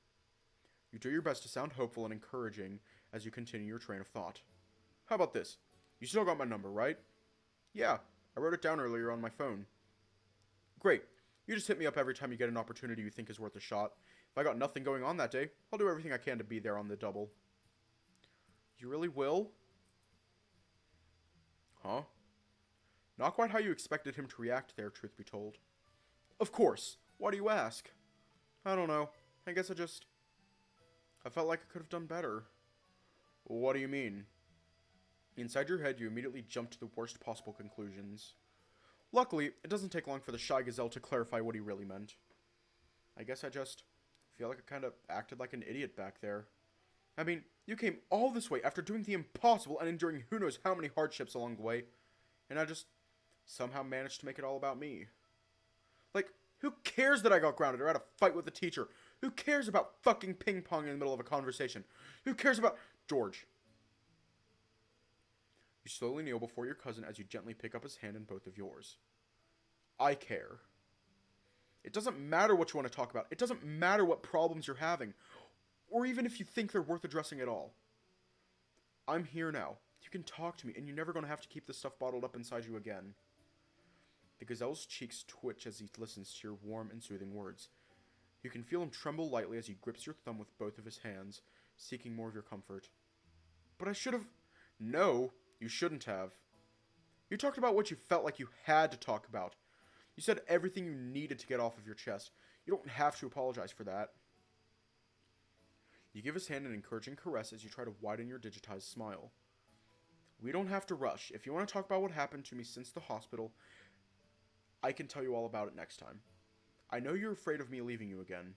A: You do your best to sound hopeful and encouraging as you continue your train of thought. How about this? You still got my number, right? Yeah, I wrote it down earlier on my phone. Great. You just hit me up every time you get an opportunity you think is worth a shot. If I got nothing going on that day, I'll do everything I can to be there on the double. You really will? Huh? Not quite how you expected him to react there, truth be told. Of course. Why do you ask? I don't know. I guess I felt like I could have done better. What do you mean? Inside your head, you immediately jump to the worst possible conclusions. Luckily, it doesn't take long for the shy gazelle to clarify what he really meant. I guess I just feel like I kind of acted like an idiot back there. I mean, you came all this way after doing the impossible and enduring who knows how many hardships along the way, and I just somehow managed to make it all about me. Like, who cares that I got grounded or had a fight with the teacher? Who cares about fucking ping pong in the middle of a conversation? Who cares about... George. You slowly kneel before your cousin as you gently pick up his hand in both of yours. I care. It doesn't matter what you want to talk about. It doesn't matter what problems you're having. Or even if you think they're worth addressing at all. I'm here now. You can talk to me, and you're never going to have to keep this stuff bottled up inside you again. The gazelle's cheeks twitch as he listens to your warm and soothing words. You can feel him tremble lightly as he grips your thumb with both of his hands, seeking more of your comfort. But I should have... No, you shouldn't have. You talked about what you felt like you had to talk about. You said everything you needed to get off of your chest. You don't have to apologize for that. You give his hand an encouraging caress as you try to widen your digitized smile. We don't have to rush. If you want to talk about what happened to me since the hospital, I can tell you all about it next time. I know you're afraid of me leaving you again,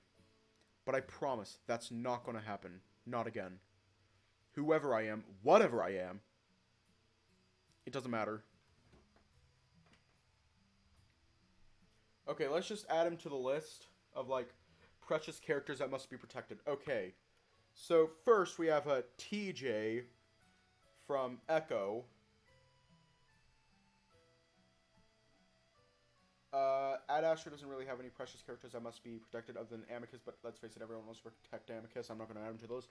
A: but I promise that's not going to happen. Not again. Whoever I am, whatever I am, it doesn't matter. Okay, let's just add him to the list of, like, precious characters that must be protected. Okay, so first we have a TJ from Echo. Ad Asher doesn't really have any precious characters that must be protected other than Amicus, but let's face it, everyone wants to protect Amicus. I'm not going to add him to those.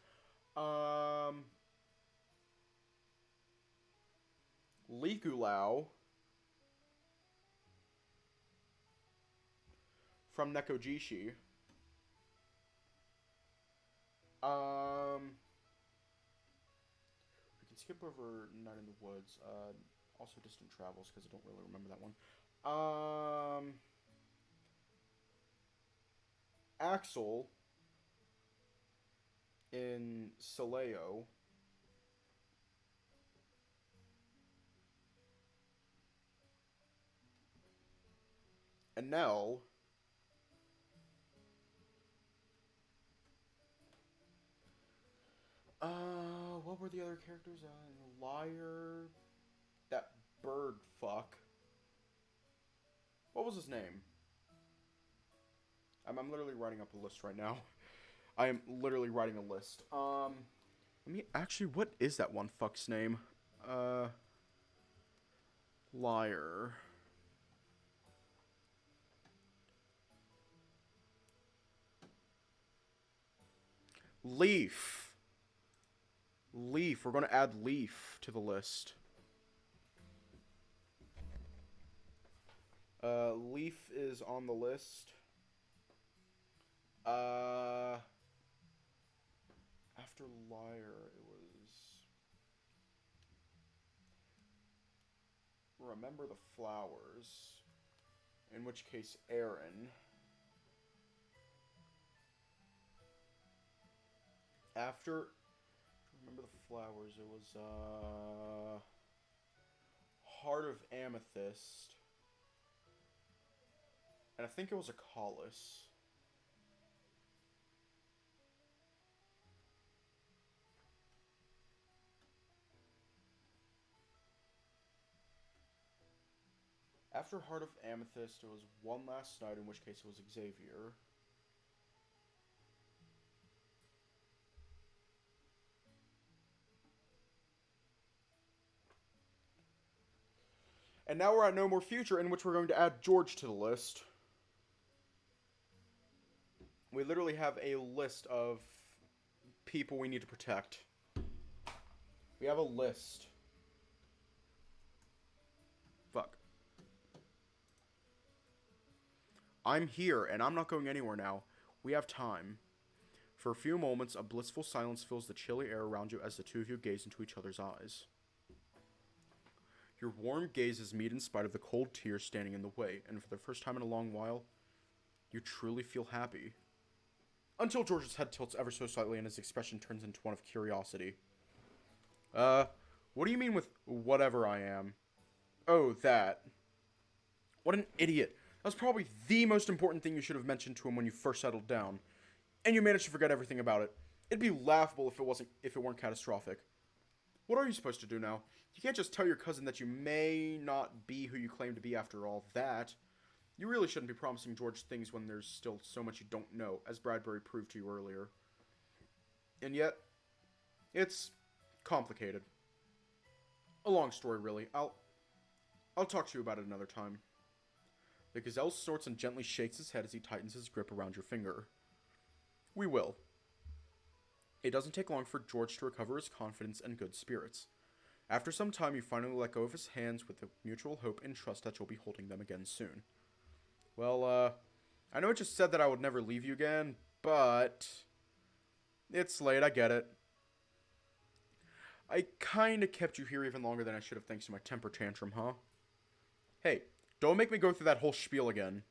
A: Likulau from Nekojishi. We can skip over Night in the Woods. Also Distant Travels, because I don't really remember that one. Axel in Soleo. Enel. What were the other characters? Liar. That bird fuck. What was his name? I'm literally writing up a list right now. I am literally writing a list. Let me actually, what is that one fuck's name? Liar. Leaf. Leaf. We're going to add Leaf to the list. Leaf is on the list. After Liar, it was... Remember the Flowers. In which case, Aaron. After Remember the Flowers, it was, Heart of Amethyst. And I think it was a Collis. After Heart of Amethyst, it was One Last Night, in which case it was Xavier. And now we're at No More Future, in which we're going to add George to the list. We literally have a list of people we need to protect. We have a list. Fuck. I'm here, and I'm not going anywhere now. We have time. For a few moments, a blissful silence fills the chilly air around you as the two of you gaze into each other's eyes. Your warm gazes meet in spite of the cold tears standing in the way, and for the first time in a long while, you truly feel happy. Until George's head tilts ever so slightly and his expression turns into one of curiosity. What do you mean with whatever I am? Oh, that. What an idiot. That was probably the most important thing you should have mentioned to him when you first settled down. And you managed to forget everything about it. It'd be laughable if it weren't catastrophic. What are you supposed to do now? You can't just tell your cousin that you may not be who you claim to be after all that. You really shouldn't be promising George things when there's still so much you don't know, as Bradbury proved to you earlier. And yet, it's complicated. A long story, really. I'll talk to you about it another time. The gazelle snorts and gently shakes his head as he tightens his grip around your finger. We will. It doesn't take long for George to recover his confidence and good spirits. After some time, you finally let go of his hands with the mutual hope and trust that you'll be holding them again soon. Well, I know I just said that I would never leave you again, but it's late, I get it. I kinda kept you here even longer than I should have thanks to my temper tantrum, huh? Hey, don't make me go through that whole spiel again.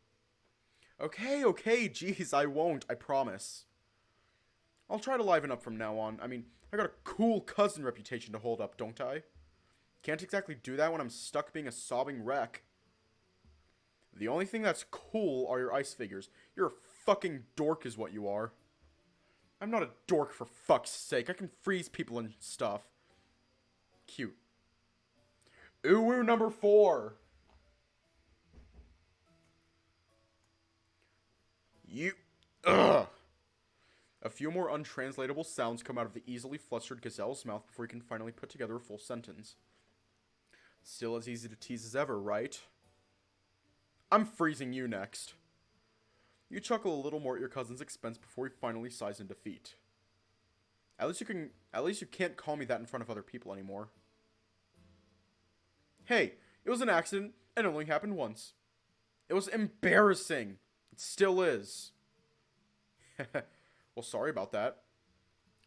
A: Okay, jeez, I won't, I promise. I'll try to liven up from now on. I mean, I got a cool cousin reputation to hold up, don't I? Can't exactly do that when I'm stuck being a sobbing wreck. The only thing that's cool are your ice figures. You're a fucking dork is what you are. I'm not a dork for fuck's sake. I can freeze people and stuff. Cute. Uwu number 4. Ugh. A few more untranslatable sounds come out of the easily flustered gazelle's mouth before he can finally put together a full sentence. Still as easy to tease as ever, right? I'm freezing you next. You chuckle a little more at your cousin's expense before he finally sighs in defeat. At least you can't call me that in front of other people anymore. Hey, it was an accident and it only happened once. It was embarrassing. It still is. Well, sorry about that.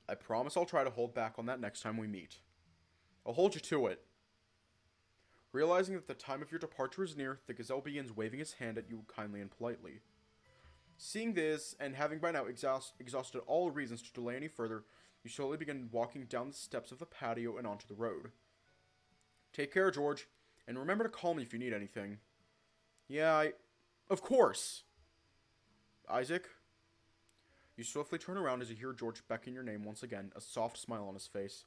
A: I promise I'll try to hold back on that next time we meet. I'll hold you to it. Realizing that the time of your departure is near, the gazelle begins waving his hand at you kindly and politely. Seeing this, and having by now exhausted all reasons to delay any further, you slowly begin walking down the steps of the patio and onto the road. Take care, George, and remember to call me if you need anything. Yeah, of course! Isaac? You swiftly turn around as you hear George beckon your name once again, a soft smile on his face.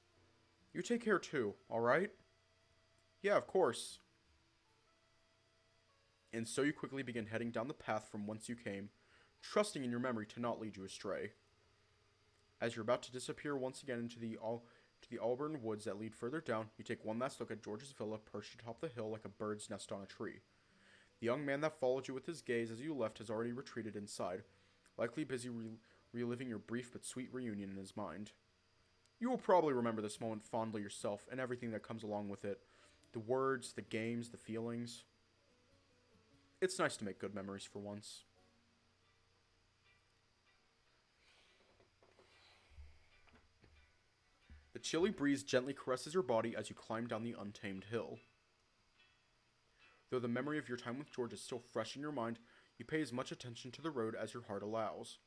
A: You take care too, alright? Yeah, of course. And so you quickly begin heading down the path from whence you came, trusting in your memory to not lead you astray. As you're about to disappear once again into the Auburn woods that lead further down, you take one last look at George's villa perched atop the hill like a bird's nest on a tree. The young man that followed you with his gaze as you left has already retreated inside, likely busy reliving your brief but sweet reunion in his mind. You will probably remember this moment fondly yourself and everything that comes along with it. The words, the games, the feelings. It's nice to make good memories for once. The chilly breeze gently caresses your body as you climb down the untamed hill. Though the memory of your time with George is still fresh in your mind, you pay as much attention to the road as your heart allows.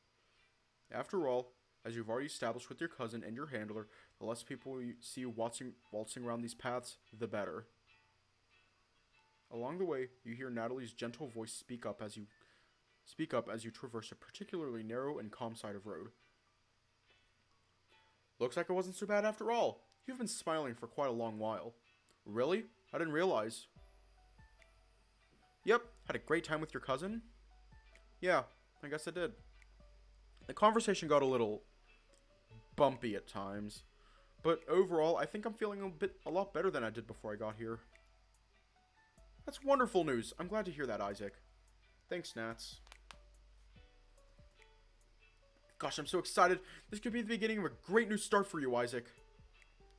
A: After all, as you've already established with your cousin and your handler, the less people you see you waltzing around these paths, the better. Along the way, you hear Natalie's gentle voice speak up as you traverse a particularly narrow and calm side of road. Looks like it wasn't so bad after all. You've been smiling for quite a long while. Really? I didn't realize. Yep, had a great time with your cousin? Yeah, I guess I did. The conversation got a little bumpy at times, but overall, I think I'm feeling a lot better than I did before I got here. That's wonderful news. I'm glad to hear that, Isaac. Thanks, Nats. Gosh, I'm so excited. This could be the beginning of a great new start for you, Isaac.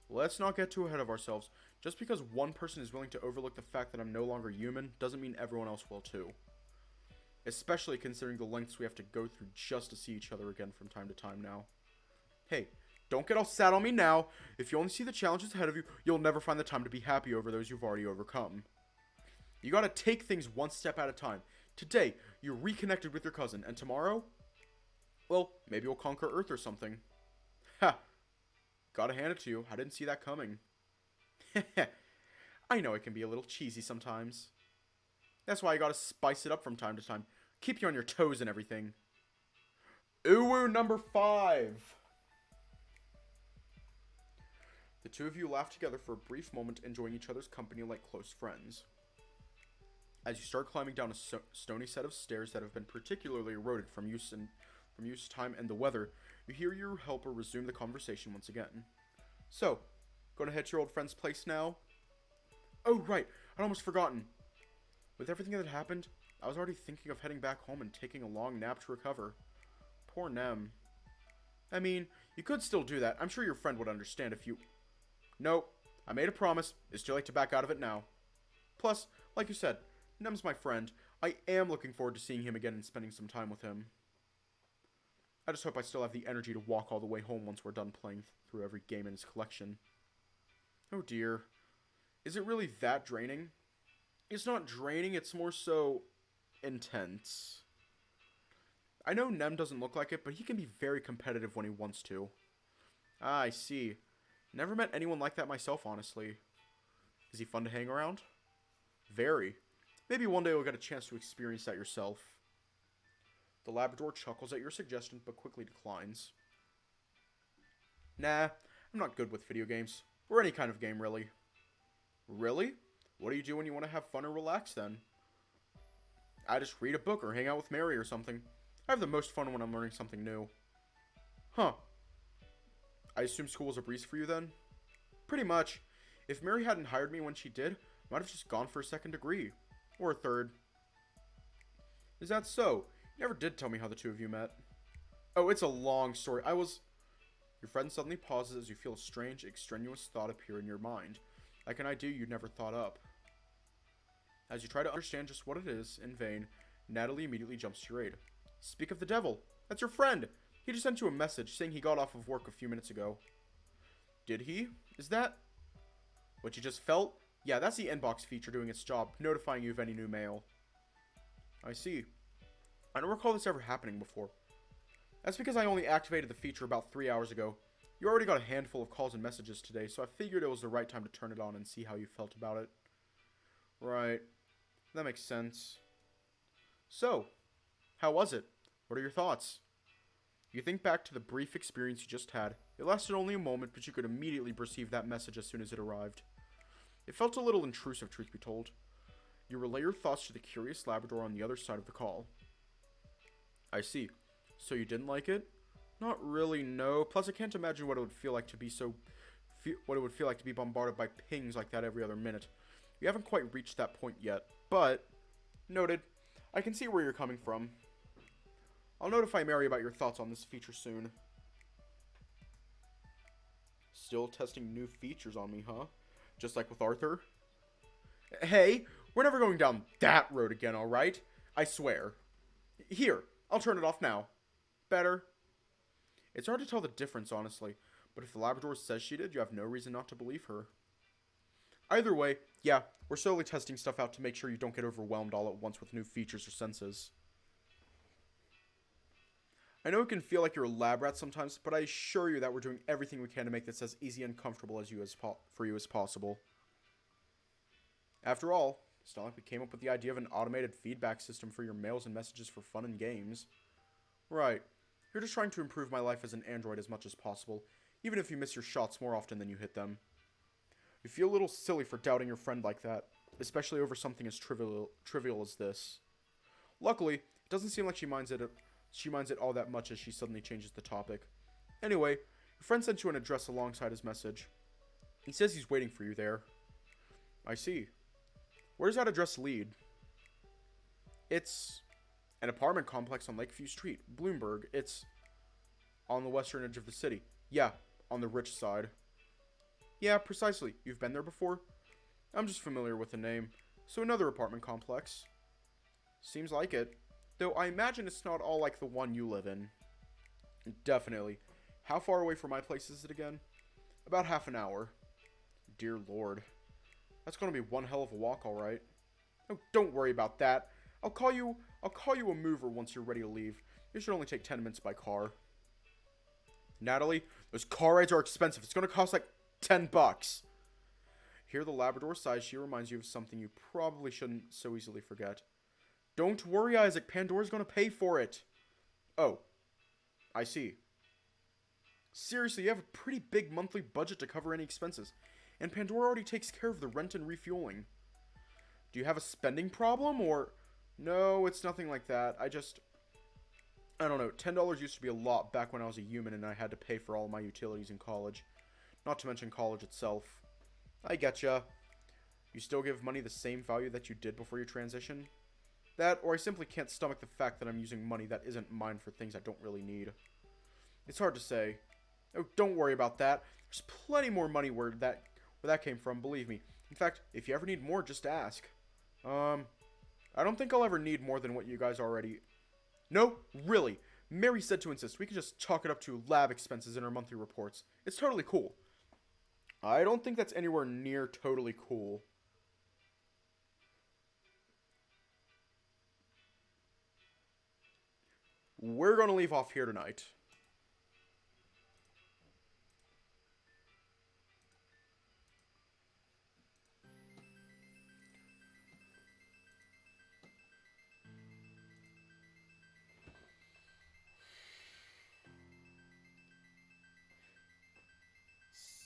A: Let's not get too ahead of ourselves. Just because one person is willing to overlook the fact that I'm no longer human doesn't mean everyone else will too. Especially considering the lengths we have to go through just to see each other again from time to time now. Hey, don't get all sad on me now. If you only see the challenges ahead of you, you'll never find the time to be happy over those you've already overcome. You gotta take things one step at a time. Today, you're reconnected with your cousin, and tomorrow? Well, maybe we'll conquer Earth or something. Ha! Gotta hand it to you, I didn't see that coming. I know it can be a little cheesy sometimes. That's why you gotta spice it up from time to time. Keep you on your toes and everything. Uwu number 5. The two of you laugh together for a brief moment, enjoying each other's company like close friends. As you start climbing down a stony set of stairs that have been particularly eroded from use, time, and the weather, you hear your helper resume the conversation once again. So, gonna head to your old friend's place now? Oh, right, I'd almost forgotten. With everything that happened, I was already thinking of heading back home and taking a long nap to recover. Poor Nem. I mean, you could still do that. I'm sure your friend would understand if you... Nope, I made a promise. It's too late to back out of it now. Plus, like you said, Nem's my friend. I am looking forward to seeing him again and spending some time with him. I just hope I still have the energy to walk all the way home once we're done playing through every game in his collection. Oh dear. Is it really that draining? It's not draining, it's more so... intense. I know Nem doesn't look like it, but he can be very competitive when he wants to. Ah, I see. Never met anyone like that myself, honestly. Is he fun to hang around? Very. Maybe one day you'll get a chance to experience that yourself. The Labrador chuckles at your suggestion, but quickly declines. Nah, I'm not good with video games. Or any kind of game, really. Really? What do you do when you want to have fun or relax, then? I just read a book or hang out with Mary or something. I have the most fun when I'm learning something new. Huh. I assume school was a breeze for you, then? Pretty much. If Mary hadn't hired me when she did, I might have just gone for a second degree. Or a third. Is that so? You never did tell me how the two of you met. Oh, it's a long story. Your friend suddenly pauses as you feel a strange, extraneous thought appear in your mind. Like an idea you'd never thought up. As you try to understand just what it is, in vain, Natalie immediately jumps to your aid. Speak of the devil. That's your friend. He just sent you a message saying he got off of work a few minutes ago. Did he? Is that what you just felt? Yeah, that's the inbox feature doing its job, notifying you of any new mail. I see. I don't recall this ever happening before. That's because I only activated the feature about 3 hours ago. You already got a handful of calls and messages today, so I figured it was the right time to turn it on and see how you felt about it. Right. That makes sense. So, how was it? What are your thoughts? You think back to the brief experience you just had. It lasted only a moment, but you could immediately perceive that message as soon as it arrived. It felt a little intrusive, truth be told. You relay your thoughts to the curious Labrador on the other side of the call. I see. So you didn't like it? Not really, no. Plus, I can't imagine what it would feel like to be bombarded by pings like that every other minute. You haven't quite reached that point yet, but noted. I can see where you're coming from. I'll notify Mary about your thoughts on this feature soon. Still testing new features on me, huh? Just like with Arthur? Hey, we're never going down that road again, alright? I swear. Here, I'll turn it off now. Better? It's hard to tell the difference, honestly, but if the Labrador says she did, you have no reason not to believe her. Either way, yeah, we're slowly testing stuff out to make sure you don't get overwhelmed all at once with new features or senses. I know it can feel like you're a lab rat sometimes, but I assure you that we're doing everything we can to make this as easy and comfortable for you as possible. After all, it's not like we came up with the idea of an automated feedback system for your mails and messages for fun and games. Right. You're just trying to improve my life as an android as much as possible, even if you miss your shots more often than you hit them. You feel a little silly for doubting your friend like that, especially over something as trivial as this. Luckily, it doesn't seem like she minds it all that much as she suddenly changes the topic. Anyway, your friend sent you an address alongside his message. He says he's waiting for you there. I see. Where does that address lead? It's an apartment complex on Lakeview Street, Bloomberg. It's on the western edge of the city. Yeah, on the rich side. Yeah, precisely. You've been there before? I'm just familiar with the name. So another apartment complex. Seems like it. Though I imagine it's not all like the one you live in. Definitely. How far away from my place is it again? About half an hour. Dear Lord. That's gonna be one hell of a walk, alright. Oh, don't worry about that. I'll call you a mover once you're ready to leave. It should only take 10 minutes by car. Natalie, those car rides are expensive. It's gonna cost like $10. Hear the Labrador sigh. She reminds you of something you probably shouldn't so easily forget. Don't worry, Isaac. Pandora's gonna pay for it. Oh, I see. Seriously, you have a pretty big monthly budget to cover any expenses, and Pandora already takes care of the rent and refueling. Do you have a spending problem, or... No, it's nothing like that. I don't know, $10 used to be a lot back when I was a human and I had to pay for all my utilities in college. Not to mention college itself. I getcha. You still give money the same value that you did before your transition? That, or I simply can't stomach the fact that I'm using money that isn't mine for things I don't really need. It's hard to say. Oh, don't worry about that. There's plenty more money where that came from, believe me. In fact, if you ever need more, just ask. I don't think I'll ever need more than what you guys already... No, really. Mary said to insist. We could just chalk it up to lab expenses in our monthly reports. It's totally cool. I don't think that's anywhere near totally cool. We're going to leave off here tonight.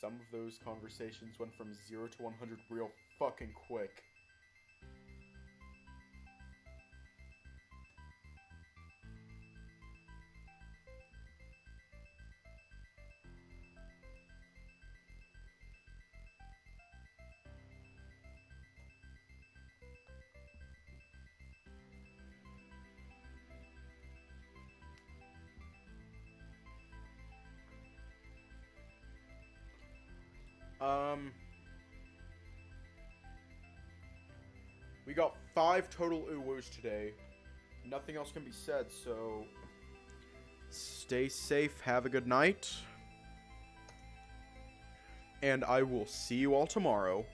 A: Some of those conversations went from 0 to 100 real fucking quick. We got 5 total uwos today. Nothing else can be said, so... Stay safe, have a good night. And I will see you all tomorrow.